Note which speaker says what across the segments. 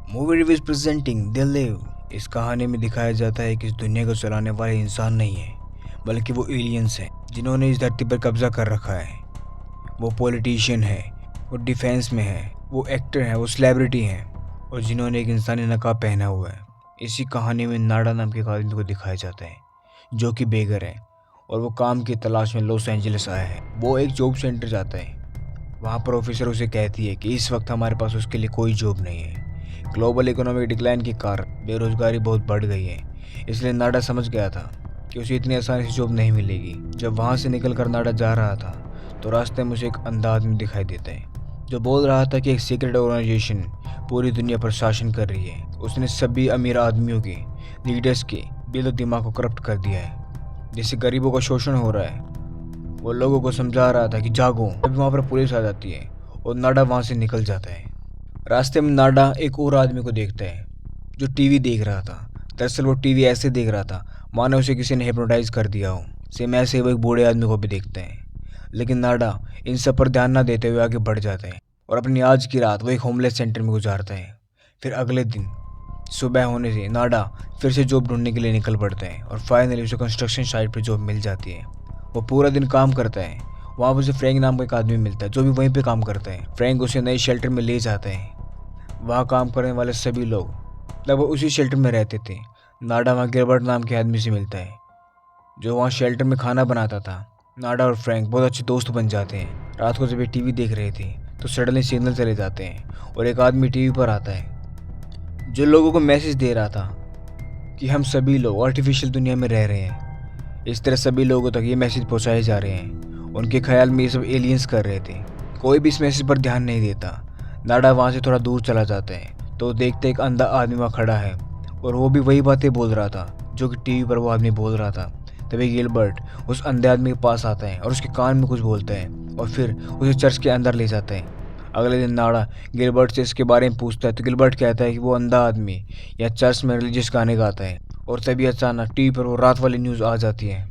Speaker 1: Movie reviews presenting they live. इस कहानी में दिखाया जाता है कि इस दुनिया को चलाने वाले इंसान नहीं है, बल्कि वो एलियंस हैं जिन्होंने इस धरती पर कब्जा कर रखा है। वो पॉलिटिशियन है, वो डिफेंस में है, वो एक्टर है, वो सेलिब्रिटी हैं, और जिन्होंने एक इंसानी नकाब पहना हुआ है। इसी कहानी में नाडा नाम के एक आदमी को दिखाया जाता है जो कि बेघर है और वो काम की तलाश में लॉस एंजलिस आया है। वो एक जॉब सेंटर जाता है। वहाँ पर ऑफिसर उसे कहती है कि इस वक्त हमारे पास उसके लिए कोई जॉब नहीं है। ग्लोबल इकोनॉमिक डिक्लाइन के कारण बेरोजगारी बहुत बढ़ गई है, इसलिए नाडा समझ गया था कि उसे इतनी आसानी से जॉब नहीं मिलेगी। जब वहाँ से निकल कर नाडा जा रहा था तो रास्ते में उसे एक अंधा आदमी दिखाई देता है जो बोल रहा था कि एक सीक्रेट ऑर्गेनाइजेशन पूरी दुनिया पर शासन कर रही है। उसने सभी अमीर आदमियों के लीडर्स के दिलो दिमाग को करप्ट कर दिया है, जिससे गरीबों का शोषण हो रहा है। वो लोगों को समझा रहा था कि जागो। तभी वहाँ पर पुलिस आ जाती है और नाडा वहाँ से निकल जाता है। रास्ते में नाडा एक और आदमी को देखता है जो टीवी देख रहा था। दरअसल वो टीवी ऐसे देख रहा था मानो उसे किसी ने हिप्नोटाइज कर दिया हो। सेम ऐसे वो एक बूढ़े आदमी को भी देखते हैं, लेकिन नाडा इन सब पर ध्यान न देते हुए आगे बढ़ जाता है और अपनी आज की रात वो एक होमलेस सेंटर में गुजारता है। फिर अगले दिन सुबह होने से नाडा फिर से जॉब ढूंढने के लिए निकल पड़ता है और फाइनली उसे कंस्ट्रक्शन साइट पर जॉब मिल जाती है। वो पूरा दिन काम करता है। वहाँ पर उसे फ्रैंक नाम का एक आदमी मिलता है जो भी वहीं पे काम करता है। फ्रैंक उसे नए शेल्टर में ले जाता है। वहाँ काम करने वाले सभी लोग लगभग उसी शेल्टर में रहते थे। नाडा वहाँ गिलबर्ट नाम के आदमी से मिलता है जो वहाँ शेल्टर में खाना बनाता था। नाडा और फ्रैंक बहुत अच्छे दोस्त बन जाते हैं। रात को जब ये टीवी देख रहे थे तो सडनली सिग्नल चले जाते हैं और एक आदमी टीवी पर आता है जो लोगों को मैसेज दे रहा था कि हम सभी लोग आर्टिफिशियल दुनिया में रह रहे हैं। इस तरह सभी लोगों तक ये मैसेज पहुँचाए जा रहे हैं। उनके ख्याल में ये सब एलियंस कर रहे थे। कोई भी इस मैसेज पर ध्यान नहीं देता। नाडा वहाँ से थोड़ा दूर चला जाता है तो देखते एक अंधा आदमी वहाँ खड़ा है और वो भी वही बातें बोल रहा था जो कि टीवी पर वो आदमी बोल रहा था। तभी गिलबर्ट उस अंधे आदमी के पास आता है और उसके कान में कुछ बोलता है और फिर उसे चर्च के अंदर ले जाता है। अगले दिन नाडा गिलबर्ट से इसके बारे में पूछता है तो गिलबर्ट कहता है कि वो अंधा आदमी या चर्च में रिलीजियस गाने गाता है। और तभी अचानक टीवी पर वो रात वाली न्यूज़ आ जाती है।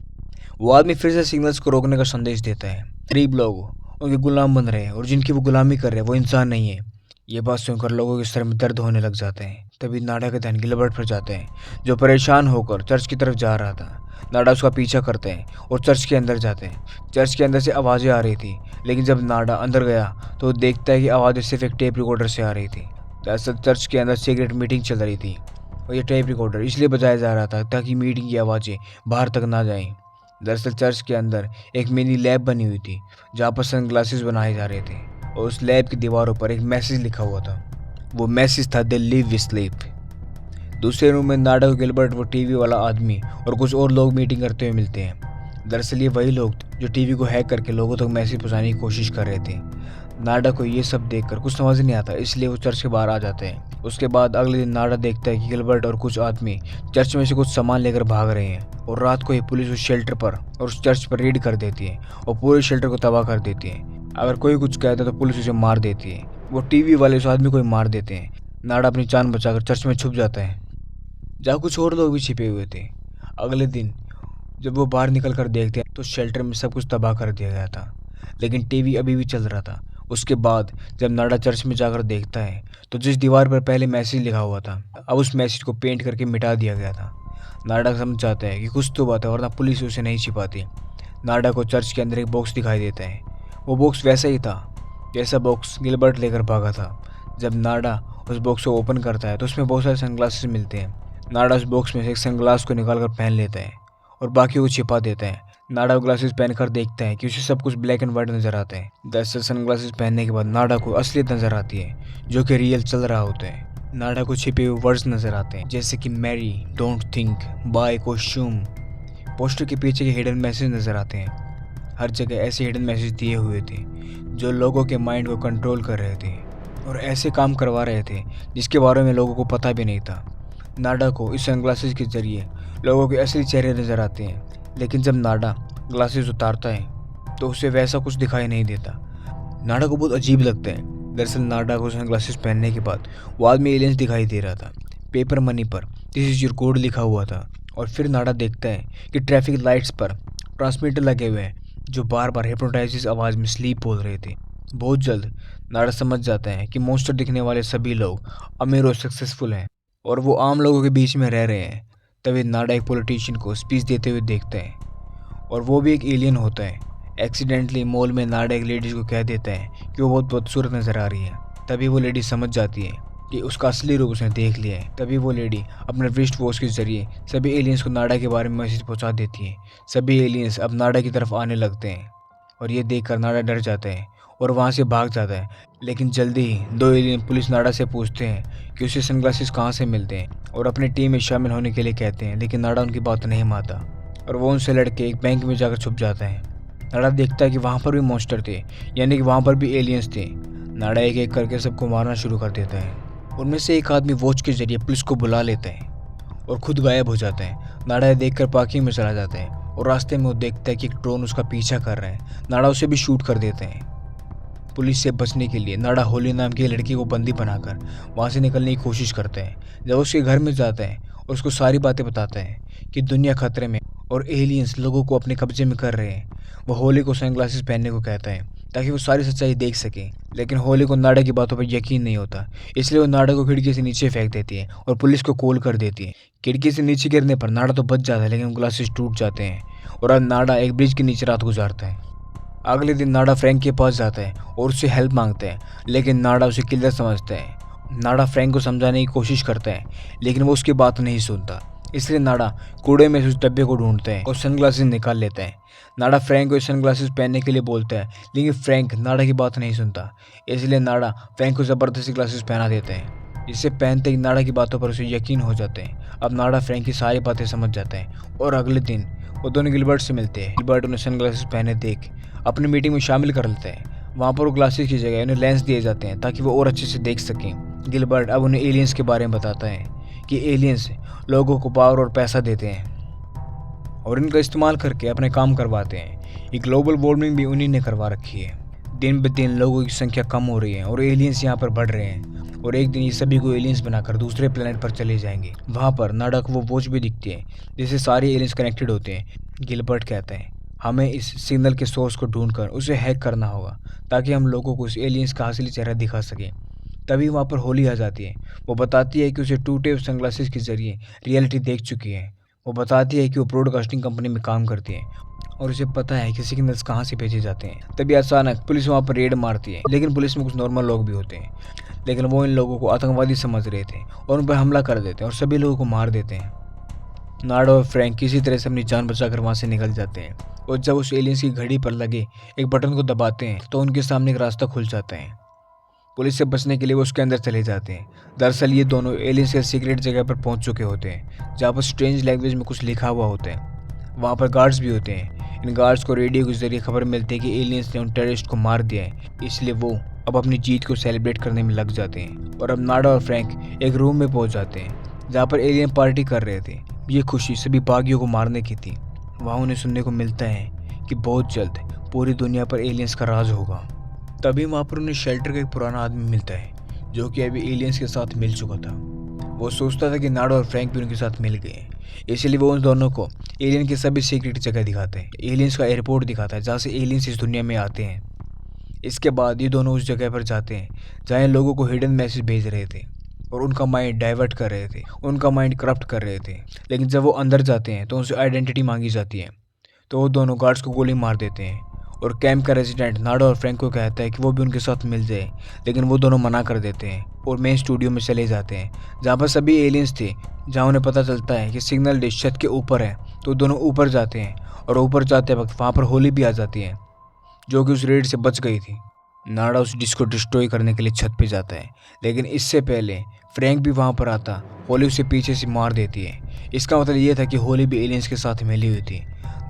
Speaker 1: वो आदमी फिर से सिग्नल्स को रोकने का संदेश देता है। गरीब लोग उनके गुलाम बन रहे हैं और जिनकी वो गुलामी कर रहे हैं वो इंसान नहीं है। ये बात सुनकर लोगों के सर में दर्द होने लग जाते हैं। तभी नाडा का ध्यान गिलबर्ट पर जाते हैं जो परेशान होकर चर्च की तरफ जा रहा था। नाडा उसका पीछा करते हैं और चर्च के अंदर जाते हैं। चर्च के अंदर से आवाज़ें आ रही थी, लेकिन जब नाडा अंदर गया तो वो देखता है कि आवाज़ें सिर्फ एक टेप रिकॉर्डर से आ रही थी। दरअसल चर्च के अंदर सीक्रेट मीटिंग चल रही थी और ये टेप रिकॉर्डर इसलिए बजाया जा रहा था ताकि मीटिंग की आवाज़ें बाहर तक ना जाएं। दरअसल चर्च के अंदर एक मिनी लैब बनी हुई थी जहाँ पर सनग्लासेस बनाए जा रहे थे और उस लैब की दीवारों पर एक मैसेज लिखा हुआ था। वो मैसेज था, दे लिव वी स्लीप। दूसरे रूम में नाडा को गिलबर्ट, वो टीवी वाला आदमी और कुछ और लोग मीटिंग करते हुए मिलते हैं। दरअसल ये वही लोग थे जो टीवी को हैक करके लोगों तक मैसेज पहुंचाने की कोशिश कर रहे थे। नाडा को ये सब देखकर कुछ समझ नहीं आता, इसलिए वो चर्च के बाहर आ जाते हैं। उसके बाद अगले दिन नाडा देखता है कि गिलबर्ट और कुछ आदमी चर्च में से कुछ सामान लेकर भाग रहे हैं और रात को ही पुलिस उस शेल्टर पर और उस चर्च पर रेड कर देती है और पूरे शेल्टर को तबाह कर देती है। अगर कोई कुछ कहता है तो पुलिस उसे मार देती है। वो टीवी वाले उस आदमी को ही मार देते हैं। नाडा अपनी जान बचाकर चर्च में छुप जाता है जहाँ कुछ और लोग भी छिपे हुए थे। अगले दिन जब वो बाहर निकल कर देखते हैं तो शेल्टर में सब कुछ तबाह कर दिया गया था, लेकिन टीवी अभी भी चल रहा था। उसके बाद जब नाडा चर्च में जाकर देखता है तो जिस दीवार पर पहले मैसेज लिखा हुआ था अब उस मैसेज को पेंट करके मिटा दिया गया था। नाडा समझ जाता है कि कुछ तो बात है वरना पुलिस उसे नहीं छिपाती। नाडा को चर्च के अंदर एक बॉक्स दिखाई देता है। वो बॉक्स वैसा ही था जैसा बॉक्स गिलबर्ट लेकर भागा था। जब नाडा उस बॉक्स को ओपन करता है तो उसमें बहुत सारे सनग्लासेस मिलते हैं। नाडा उस बॉक्स में से एक सनग्लास को निकाल कर पहन लेता है और बाकी को छिपा देता है। नाडा ग्लासेस पहनकर देखता है कि उसे सब कुछ ब्लैक एंड व्हाइट नजर आता है। दरअसल सनग्लासेस पहनने के बाद नाडा को असलियत नजर आती है जो कि रियल चल रहा होता है। नाडा को छिपे हुए वर्ड्स नजर आते हैं जैसे कि Mary, don't think, by costume. Poster के पीछे के हिडन मैसेज नजर आते हैं। हर जगह ऐसे हिडन मैसेज दिए हुए थे जो लोगों के माइंड को कंट्रोल कर रहे थे और ऐसे काम करवा रहे थे जिसके बारे में लोगों को पता भी नहीं था। नाडा को इस सनग्लासेस के जरिए लोगों के असली चेहरे नजर आते हैं, लेकिन जब नाडा ग्लासेस उतारता है तो उसे वैसा कुछ दिखाई नहीं देता। नाडा को बहुत अजीब लगता है। दरअसल नाडा को सनग्लासेस पहनने के बाद वो आदमी एलियंस दिखाई दे रहा था। पेपर मनी पर दिस इज योर कोड लिखा हुआ था और फिर नाडा देखता है कि ट्रैफिक लाइट्स पर ट्रांसमीटर लगे हुए हैं जो बार बार हिप्नोटाइजिस आवाज़ में स्लीप बोल रहे थे। बहुत जल्द नाड़ा समझ जाता है कि मॉन्स्टर दिखने वाले सभी लोग अमीर और सक्सेसफुल हैं और वो आम लोगों के बीच में रह रहे हैं। तभी नाड़ा एक पॉलिटिशियन को स्पीच देते हुए देखता है और वो भी एक एलियन होता है। एक्सीडेंटली मॉल में नाड़ा एक लेडीज को कह देता है कि वो बहुत बदसूरत नजर आ रही है। तभी वो लेडी समझ जाती है कि उसका असली रूप उसने देख लिया है। तभी वो लेडी अपने रिस्ट वॉच के जरिए सभी एलियंस को नाड़ा के बारे में मैसेज पहुंचा देती है। सभी एलियंस अब नाड़ा की तरफ आने लगते हैं और ये देखकर नाड़ा डर जाता है और वहाँ से भाग जाता है। लेकिन जल्दी ही दो एलियन पुलिस नाड़ा से पूछते हैं कि उसे सनग्लासेस कहाँ से मिलते हैं और अपनी टीम में शामिल होने के लिए कहते हैं। लेकिन नाड़ा उनकी बात नहीं मानता और वो उनसे लड़के एक बैंक में जाकर छुप जाता है। नाड़ा देखता है कि वहाँ पर भी मॉन्स्टर थे, यानी कि वहाँ पर भी एलियंस थे। नाड़ा एक एक करके सबको मारना शुरू कर देता है। उनमें से एक आदमी वॉच के जरिए पुलिस को बुला लेता है और खुद गायब हो जाता है। नाड़ा ये देखकर पार्किंग में चला जाता है और रास्ते में वो देखता है कि एक ड्रोन उसका पीछा कर रहा है। नाड़ा उसे भी शूट कर देते हैं। पुलिस से बचने के लिए नाड़ा होली नाम की लड़की को बंदी बनाकर वहाँ से निकलने की कोशिश करता है। जब उसके घर में जाता है और उसको सारी बातें बताता है कि दुनिया खतरे में और एलियंस लोगों को अपने कब्जे में कर रहे हैं, वो होली को सनग्लासेस पहनने को कहता है ताकि वो सारी सच्चाई देख सके। लेकिन होली को नाड़ा की बातों पर यकीन नहीं होता, इसलिए वो नाड़ा को खिड़की से नीचे फेंक देती है और पुलिस को कॉल कर देती है। खिड़की से नीचे गिरने पर नाड़ा तो बच जाता है, लेकिन ग्लासेस टूट जाते हैं और अब नाड़ा एक ब्रिज के नीचे रात गुजारता है। अगले दिन नाड़ा फ्रैंक के पास जाता है और उससे हेल्प मांगता है, लेकिन नाड़ा उसे किलर समझता है। नाड़ा फ्रैंक को समझाने की कोशिश करता है, लेकिन वो उसकी बात नहीं सुनता। इसलिए नाड़ा कूड़े में से उस डब्बे को ढूंढता है और सनग्लासेस निकाल लेता है। नाड़ा फ्रैंक को सनग्लासेस पहनने के लिए बोलता है, लेकिन फ्रैंक नाड़ा की बात नहीं सुनता। इसलिए नाड़ा फ्रैंक को ज़बरदस्ती ग्लासेस पहना देता है। इसे पहनते ही नाड़ा की बातों पर उसे यकीन हो जाता है। अब नाड़ा फ्रैंक की सारी बातें समझ जाता है और अगले दिन वो दोनों गिलबर्ट से मिलते हैं। गिलबर्ट उन्हें सनग्लासेस पहने देख अपनी मीटिंग में शामिल कर लेते हैं। वहाँ पर वो ग्लासेस की जगह उन्हें लेंस दिए जाते हैं ताकि वो और अच्छे से देख सकें। गिलबर्ट अब उन्हें एलियंस के बारे में बताता है कि एलियंस लोगों को पावर और पैसा देते हैं और इनका इस्तेमाल करके अपने काम करवाते हैं। ये ग्लोबल वार्मिंग भी उन्हीं ने करवा रखी है। दिन ब दिन लोगों की संख्या कम हो रही है और एलियंस यहाँ पर बढ़ रहे हैं और एक दिन ये सभी को एलियंस बनाकर दूसरे प्लेनेट पर चले जाएंगे। वहाँ पर नाड़ा को वो वॉच भी दिखती है जिससे सारे एलियंस कनेक्टेड होते हैं। गिलबर्ट कहता है, हमें इस सिग्नल के सोर्स को ढूंढकर उसे हैक करना होगा ताकि हम लोगों को उस एलियंस का असली चेहरा दिखा सकें। तभी वहाँ पर होली आ जाती है। वो बताती है कि उसे टूटे सनग्लासेस के जरिए रियलिटी देख चुकी है। वो बताती है कि वो ब्रॉडकास्टिंग कंपनी में काम करती है और उसे पता है कि सिग्नल्स कहाँ से भेजे जाते हैं। तभी अचानक पुलिस वहाँ पर रेड मारती है, लेकिन पुलिस में कुछ नॉर्मल लोग भी होते हैं। लेकिन वो इन लोगों को आतंकवादी समझ रहे थे और उन पर हमला कर देते हैं और सभी लोगों को मार देते हैं। नाड़ा और फ्रैंक किसी तरह से अपनी जान बचाकर वहाँ से निकल जाते हैं और जब उस एलियंस की घड़ी पर लगे एक बटन को दबाते हैं तो उनके सामने एक रास्ता खुल जाता है। पुलिस से बचने के लिए वो उसके अंदर चले जाते हैं। दरअसल ये दोनों एलियंस के सीक्रेट जगह पर पहुंच चुके होते हैं जहाँ पर स्ट्रेंज लैंग्वेज में कुछ लिखा हुआ होता है। वहाँ पर गार्ड्स भी होते हैं। इन गार्ड्स को रेडियो के जरिए खबर मिलती है कि एलियंस ने उन टेररिस्ट को मार दिया है, इसलिए वो अब अपनी जीत को सेलिब्रेट करने में लग जाते हैं। और अब नाड़ा और फ्रैंक एक रूम में पहुंच जाते हैं जहाँ पर एलियन पार्टी कर रहे थे। ये खुशी सभी बागियों को मारने की थी। वहाँ उन्हें सुनने को मिलता है कि बहुत जल्द पूरी दुनिया पर एलियंस का राज होगा। तभी वहाँ पर उन्हें शेल्टर का एक पुराना आदमी मिलता है जो कि अभी एलियंस के साथ मिल चुका था। वो सोचता था कि नाड़ा और फ्रैंक भी उनके साथ मिल गए, इसलिए वो उन दोनों को एलियन की सभी सीक्रेट जगह दिखाते हैं। एलियंस का एयरपोर्ट दिखाता है जहाँ से एलियंस इस दुनिया में आते हैं। इसके बाद ये दोनों उस जगह पर जाते हैं जहाँ लोगों को हिडन मैसेज भेज रहे थे और उनका माइंड डाइवर्ट कर रहे थे, उनका माइंड करप्ट कर रहे थे। लेकिन जब वो अंदर जाते हैं तो उनसे आइडेंटिटी मांगी जाती है, तो वो दोनों गार्ड्स को गोली मार देते हैं। और कैंप का रेजिडेंट नाड़ा और फ्रैंक को कहता है कि वो भी उनके साथ मिल जाए, लेकिन वो दोनों मना कर देते हैं और मेन स्टूडियो में चले जाते हैं जहाँ पर सभी एलियंस थे। जहाँ उन्हें पता चलता है कि सिग्नल डिश छत के ऊपर है, तो दोनों ऊपर जाते हैं और ऊपर जाते वक्त वहाँ पर होली भी आ जाती है जो कि उस रेड से बच गई थी। नाड़ा उस डिश को डिस्ट्रॉय करने के लिए छत पे जाता है, लेकिन इससे पहले फ्रैंक भी वहाँ पर आता। होली उसे पीछे से मार देती है। इसका मतलब ये था कि होली भी एलियंस के साथ मिली हुई थी।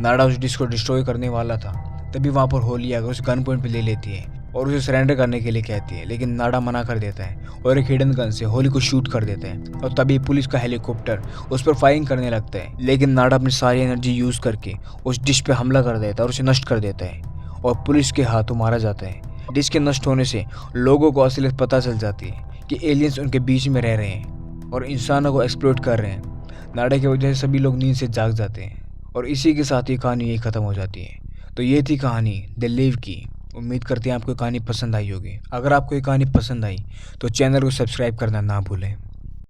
Speaker 1: नाड़ा उस डिश को डिस्ट्रॉय करने वाला था, तभी वहाँ पर होली आकर उसे गन पॉइंट पे ले लेती है और उसे सरेंडर करने के लिए कहती है, लेकिन नाड़ा मना कर देता है और एक हिडन गन से होली को शूट कर देता है। और तभी पुलिस का हेलीकॉप्टर उस पर फायरिंग करने लगता है, लेकिन नाड़ा अपनी सारी एनर्जी यूज करके उस डिश पे हमला कर देता है और उसे नष्ट कर देता है और पुलिस के हाथों मारा जाता है। डिश के नष्ट होने से लोगों को असलियत पता चल जाती है कि एलियंस उनके बीच में रह रहे हैं और इंसानों को एक्सप्लॉइट कर रहे हैं। नाड़ा की वजह से सभी लोग नींद से जाग जाते हैं और इसी के साथ ये कहानी यही खत्म हो जाती है। तो ये थी कहानी द लिव की। उम्मीद करते हैं आपको ये कहानी पसंद आई होगी। अगर आपको ये कहानी पसंद आई तो चैनल को सब्सक्राइब करना ना भूलें।